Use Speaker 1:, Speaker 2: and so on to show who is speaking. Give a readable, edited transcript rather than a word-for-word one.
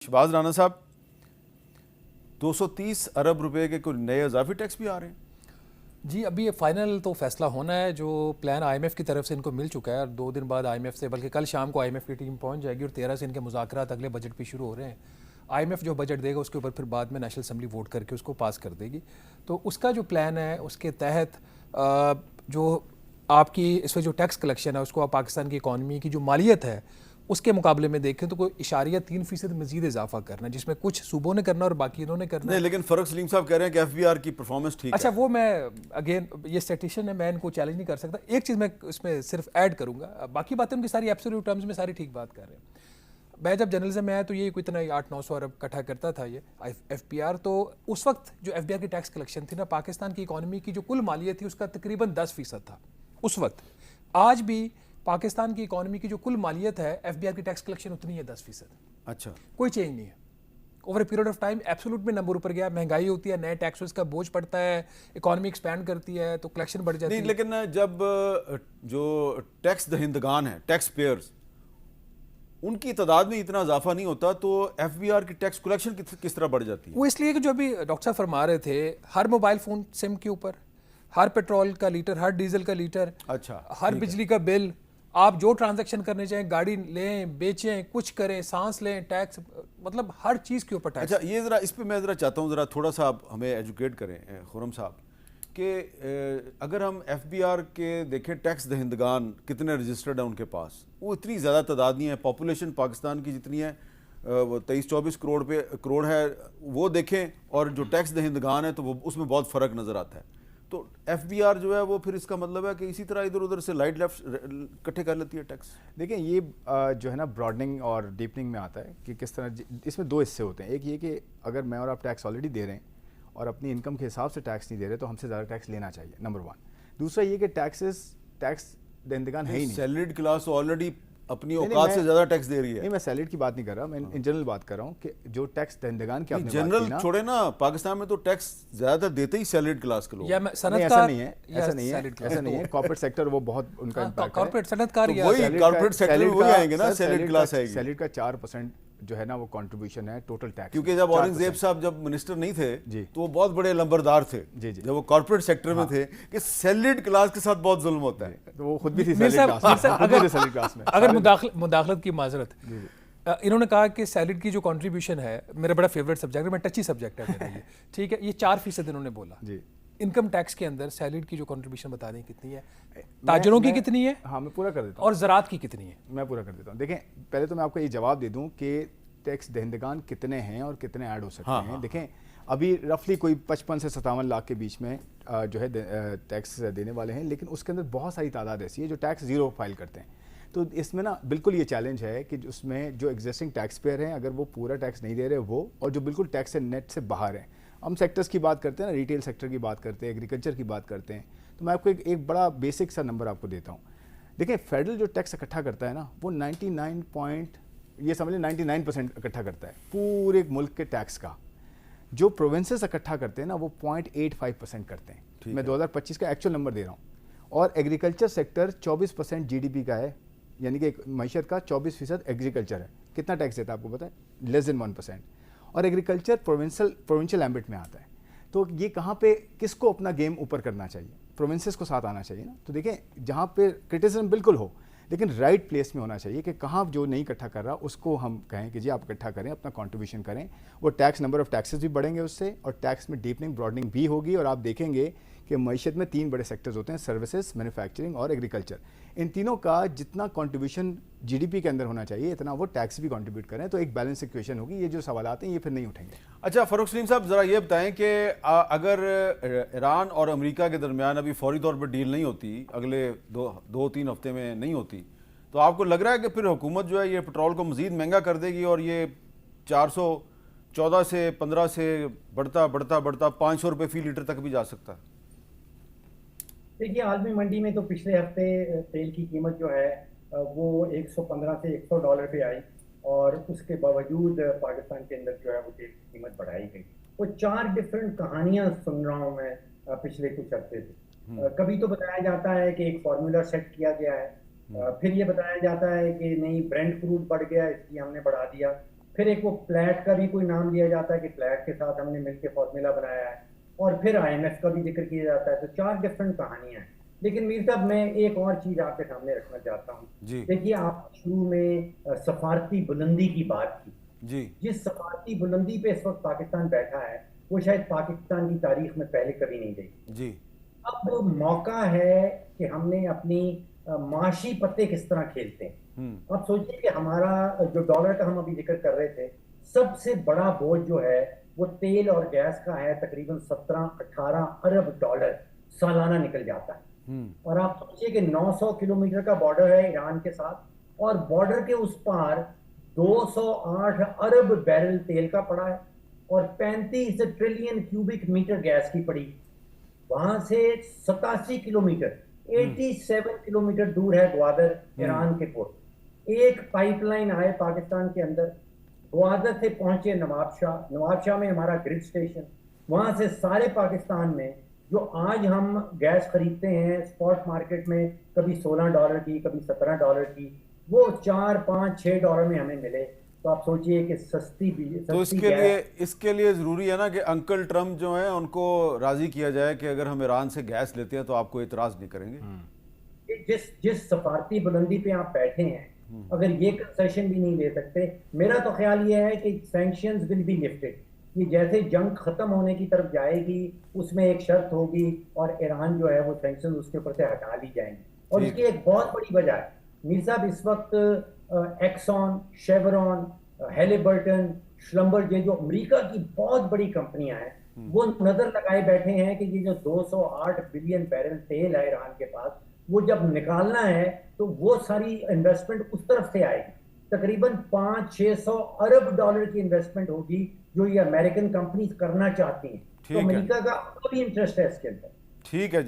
Speaker 1: شہباز رانا صاحب 230 ارب روپے کے کوئی نئے اضافی ٹیکس بھی آ رہے ہیں؟
Speaker 2: جی ابھی یہ فائنل تو فیصلہ ہونا ہے. جو پلان آئی ایم ایف کی طرف سے ان کو مل چکا ہے اور 2 دن بعد آئی ایم ایف سے بلکہ کل شام کو آئی ایم ایف کی ٹیم پہنچ جائے گی اور 13 سے ان کے مذاکرات اگلے بجٹ پہ شروع ہو رہے ہیں. آئی ایم ایف جو بجٹ دے گا اس کے اوپر پھر بعد میں نیشنل اسمبلی ووٹ کر کے اس کو پاس کر دے گی. تو اس کا جو پلان ہے اس کے تحت جو آپ کی اس وقت جو ٹیکس کلیکشن ہے اس کو آپ پاکستان کی اکانومی کی جو مالیت ہے اس کے مقابلے میں دیکھیں تو کوئی 0.3% مزید اضافہ کرنا ہے، جس میں کچھ صوبوں نے کرنا اور باقی انہوں نے کرنا ہے.
Speaker 1: نہیں، لیکن فرق سلیم صاحب کہہ رہے ہیں کہ ایف بی آر کی پرفارمنس ٹھیک ہے.
Speaker 2: اچھا وہ میں اگین یہ اسٹیٹیشین ہے، میں ان کو چیلنج نہیں کر سکتا. ایک چیز میں اس میں صرف ایڈ کروں گا، باقی باتیں ان کی ساری ایبسولوٹ ٹرمز میں ساری ٹھیک بات کر رہے ہیں. میں جب جرنلزم میں آیا تو یہ کوئی اتنا 800-900 ارب اکٹھا کرتا تھا یہ ایف پی آر. تو اس وقت جو ایف بی آر کی ٹیکس کلیکشن تھی نا، پاکستان کی اکانومی کی جو کل مالیت تھی اس کا تقریباً 10% تھا اس وقت. آج بھی پاکستان کی اکانومی کی جو کل مالیت ہے ایف بی آر کی ٹیکس کلیکشن اتنی ہے 10%.
Speaker 1: اچھا،
Speaker 2: کوئی چینج نہیں ہے. Over a period of time absolute میں نمبر اوپر گیا. مہنگائی ہوتی ہے، نئے ٹیکسز کا بوجھ پڑتا ہے، اکانومی ایکسپینڈ کرتی ہے تو کلیکشن بڑھ جاتی ہے.
Speaker 1: نہیں لیکن جب جو ٹیکس دہندگان ہیں، ٹیکس پیئرز، ان کی تعداد میں اتنا اضافہ نہیں ہوتا تو ایف بی آر کی ٹیکس کلیکشن کس طرح بڑھ جاتی ہے؟
Speaker 2: وہ اس لیے کہ جو ابھی ڈاکٹر صاحب فرما رہے تھے، ہر موبائل فون سم کے اوپر، ہر پیٹرول کا لیٹر، ہر ڈیزل کا لیٹر،
Speaker 1: اچھا،
Speaker 2: ہر بجلی کا بل، آپ جو ٹرانزیکشن کرنے چاہیں، گاڑی لیں، بیچیں، کچھ کریں، سانس لیں، ٹیکس، مطلب ہر چیز کے اوپر ٹیکس.
Speaker 1: اچھا یہ ذرا اس پہ میں ذرا چاہتا ہوں ذرا تھوڑا سا آپ ہمیں ایجوکیٹ کریں خرم صاحب کہ اگر ہم ایف بی آر کے دیکھیں ٹیکس دہندگان کتنے رجسٹرڈ ہیں ان کے پاس، وہ اتنی زیادہ تعداد نہیں ہے. پاپولیشن پاکستان کی جتنی ہے وہ 23-24 کروڑ ہے، وہ دیکھیں، اور جو ٹیکس دہندگان ہیں تو وہ اس میں بہت فرق نظر آتا ہے. تو ایف بی آر جو ہے وہ پھر اس کا مطلب ہے کہ اسی طرح ادھر ادھر سے لائٹ لیفٹ اکٹھے کر لیتی ہے ٹیکس.
Speaker 3: دیکھیں یہ جو ہے نا براڈننگ اور ڈیپننگ میں آتا ہے کہ کس طرح اس میں 2 حصے ہوتے ہیں. ایک یہ کہ اگر میں اور آپ ٹیکس آلریڈی دے رہے ہیں اور اپنی انکم کے حساب سے ٹیکس نہیں دے رہے تو ہم سے زیادہ ٹیکس لینا چاہیے، نمبر 1. دوسرا یہ کہ ٹیکس دہندگان ہے ہی نہیں.
Speaker 1: سیلریڈ کلاس آلریڈی اپنی اوقات سے زیادہ ٹیکس دے رہی ہے.
Speaker 3: نہیں، میں سیلریڈ کی بات نہیں کر رہا، میں ان جنرل بات کر رہا ہوں کہ جو ٹیکس دہندگان کی آپ نے
Speaker 1: جنرل چھوڑے نا، پاکستان میں تو ٹیکس زیادہ دیتے ہی سیلریڈ کلاس کے لوگ.
Speaker 3: ایسا نہیں ہے. کارپوریٹ سیکٹر وہ بہت ان کا امپیکٹ ہے.
Speaker 2: کارپوریٹ صنعت کار
Speaker 1: وہی کارپوریٹ سیکٹر میں وہی آئیں گے نا، سیلریڈ کلاس آئے گی.
Speaker 3: سیلریڈ کا 4% جو ہے نا وہ کنٹریبیوشن ہے ٹوٹل ٹیکس.
Speaker 1: کیونکہ جب اورنگزیب صاحب جب منسٹر نہیں تھے تو وہ بہت بڑے لمبردار تھے جب وہ کارپوریٹ سیکٹر میں تھے کہ سیلریڈ کلاس کے ساتھ بہت ظلم ہوتا ہے.
Speaker 3: تو وہ خود بھی تھی سیلریڈ کلاس میں.
Speaker 2: اگر مداخلت کی معذرت، انہوں نے کہا کہ سیلریڈ کی جو کنٹریبیوشن ہے، میرا بڑا فیوریٹ سبجیکٹ ہے، میں ٹچی سبجیکٹ ہے میرا یہ، ٹھیک ہے، یہ 4% انہوں نے بولا. انکم ٹیکس کے اندر سیلریڈ کی جو کنٹریبیوشن بتا دیں کتنی ہے، تاجروں کی کتنی ہے،
Speaker 3: ہاں میں پورا کر دیتا ہوں،
Speaker 2: اور زراعت کی کتنی ہے.
Speaker 3: میں پورا کر دیتا ہوں. دیکھیں پہلے تو میں آپ کو یہ جواب دے دوں کہ ٹیکس دہندگان کتنے ہیں اور کتنے ایڈ ہو سکتے ہیں. دیکھیں ابھی رفلی کوئی 55 سے 57 لاکھ کے بیچ میں جو ہے ٹیکس دینے والے ہیں، لیکن اس کے اندر بہت ساری تعداد ایسی ہے جو ٹیکس زیرو فائل کرتے ہیں. تو اس میں نا بالکل یہ چیلنج ہے کہ اس میں جو ایگزسٹنگ ٹیکس پیئر ہیں اگر وہ پورا ٹیکس نہیں دے رہے وہ، اور جو بالکل ٹیکس سے نیٹ سے باہر ہیں. ہم سیکٹرز کی بات کرتے ہیں نا، ریٹیل سیکٹر کی بات کرتے ہیں، ایگریکلچر کی بات کرتے ہیں. تو میں آپ کو ایک بڑا بیسک سا نمبر آپ کو دیتا ہوں. دیکھیں فیڈرل جو ٹیکس اکٹھا کرتا ہے نا وہ 99% اکٹھا کرتا ہے پورے ملک کے ٹیکس کا. جو پروونسز اکٹھا کرتے ہیں نا وہ 0.85% کرتے ہیں. میں 2025 کا ایکچوئل نمبر دے رہا ہوں. اور agriculture sector 24% G D P کا ہے، یعنی کہ معیشت کا 24% ایگریکلچر ہے. کتنا ٹیکس دیتا ہے آپ کو پتہ ہے؟ لیس دین 1%. اور ایگریکلچر پروونشل ایمبٹ میں آتا ہے. تو یہ کہاں پہ کس کو اپنا گیم اوپر کرنا چاہیے؟ پروونسز کو ساتھ آنا چاہیے نا. تو دیکھیں جہاں پہ کرٹیسزم بالکل ہو لیکن رائٹ پلیس میں ہونا چاہیے کہ کہاں جو نہیں اکٹھا کر رہا اس کو ہم کہیں کہ جی آپ اکٹھا کریں، اپنا کنٹریبیوشن کریں. وہ ٹیکس نمبر آف ٹیکسز بھی بڑھیں گے اس سے، اور ٹیکس میں ڈیپننگ براڈننگ بھی ہوگی. اور آپ دیکھیں گے کہ معیشت میں 3 بڑے سیکٹرز ہوتے ہیں، سروسز، مینوفیکچرنگ اور ایگریکلچر. ان تینوں کا جتنا کنٹریبیوشن جی ڈی پی کے اندر ہونا چاہیے اتنا وہ ٹیکس بھی کنٹریبیوٹ کریں، تو ایک بیلنس ایکویشن ہوگی. یہ جو سوالات ہیں یہ پھر نہیں اٹھیں گے.
Speaker 1: اچھا فاروق سلیم صاحب ذرا یہ بتائیں کہ اگر ایران اور امریکہ کے درمیان ابھی فوری طور پر ڈیل نہیں ہوتی، اگلے 2-3 ہفتے میں نہیں ہوتی، تو آپ کو لگ رہا ہے کہ پھر حکومت جو ہے یہ پٹرول کو مزید مہنگا کر دے گی اور یہ 414 سے 15 سے بڑھتا 500 روپے فی لیٹر تک بھی جا سکتا ہے؟
Speaker 4: دیکھیے عالمی منڈی میں تو پچھلے ہفتے تیل کی قیمت جو ہے وہ 115 سے $100 پہ آئی، اور اس کے باوجود پاکستان کے اندر جو ہے وہ تیل کی قیمت بڑھائی گئی. وہ 4 ڈفرینٹ کہانیاں سن رہا ہوں میں پچھلے کچھ ہفتے سے. کبھی تو بتایا جاتا ہے کہ ایک فارمولا سیٹ کیا گیا ہے، پھر یہ بتایا جاتا ہے کہ نہیں برینڈ کروڈ بڑھ گیا اس لیے ہم نے بڑھا دیا، پھر ایک وہ پلیٹ کا بھی کوئی نام لیا جاتا ہے کہ پلیٹ کے ساتھ ہم نے مل کے فارمولا بنایا ہے, اور پھر IMF کا بھی ذکر کیا جاتا ہے. تو 4 ڈفرینٹ کہانیاں ہیں. لیکن میر صاحب میں ایک اور چیز آپ کے سامنے رکھنا چاہتا ہوں. دیکھیے آپ شروع میں سفارتی بلندی کی بات کی. جس سفارتی بلندی پہ اس وقت پاکستان بیٹھا ہے وہ شاید پاکستان کی تاریخ میں پہلے کبھی نہیں دیکھی. اب موقع ہے کہ ہم نے اپنی معاشی پتے کس طرح کھیلتے ہیں. آپ سوچیے کہ ہمارا جو ڈالر کا ہم ابھی ذکر کر رہے تھے, سب سے بڑا بوجھ جو ہے وہ تیل اور گیس کا ہے, تقریباً 17-18 ارب ڈالر سالانہ نکل جاتا ہے. اور آپ سوچیے کہ 900 کلومیٹر کا بارڈر ہے ایران کے ساتھ, اور بارڈر کے اس پار 208 ارب بیرل تیل کا پڑا ہے, اور 35 ٹریلین کیوبک میٹر گیس کی پڑی. وہاں سے 87 کلومیٹر 87 کلومیٹر دور ہے گوادر ایران کے پورٹ. ایک پائپ لائن آئے پاکستان کے اندر, گوادر سے پہنچے نواب شاہ میں ہمارا گرڈ اسٹیشن, وہاں سے سارے پاکستان میں جو آج ہم گیس خریدتے ہیں اسپاٹ مارکیٹ میں, کبھی $16 کی, کبھی $17 کی, وہ $4-5-6 میں ہمیں ملے. تو آپ سوچئے کہ سستی
Speaker 1: تو اس کے لیے ضروری ہے نا کہ انکل ٹرمپ جو ہیں ان کو راضی کیا جائے کہ اگر ہم ایران سے گیس لیتے ہیں تو آپ کو اعتراض نہیں کریں گے.
Speaker 4: جس سفارتی بلندی پہ آپ بیٹھے ہیں, اگر یہ کنسیشن بھی نہیں لے سکتے, میرا تو خیال یہ ہے کہ سینکشنز ول بی لفٹڈ. یہ جیسے جنگ ختم ہونے کی طرف جائے گی اس میں ایک شرط ہوگی, اور ایران جو ہے وہ سینکشنز اس کے اوپر سے ہٹا لی جائیں گے. اور اس کی ایک بہت بڑی وجہ ہے میر صاحب, اس وقت ایکسون, شیورون, ہیلی برٹن, شلمبرگ, یہ جو امریکہ کی بہت بڑی کمپنیاں ہیں, وہ نظر لگائے بیٹھے ہیں کہ یہ جو 208 بلین بیرل تیل ہے ایران کے پاس, وہ جب نکالنا ہے تو وہ ساری انویسٹمنٹ اس طرف سے آئے گی. تقریباً 500-600 ارب ڈالر کی انویسٹمنٹ ہوگی جو یہ امریکن کمپنیز کرنا چاہتی ہیں. تو امریکہ کا بھی انٹرسٹ ہے اس کے اندر.
Speaker 1: ٹھیک ہے جی.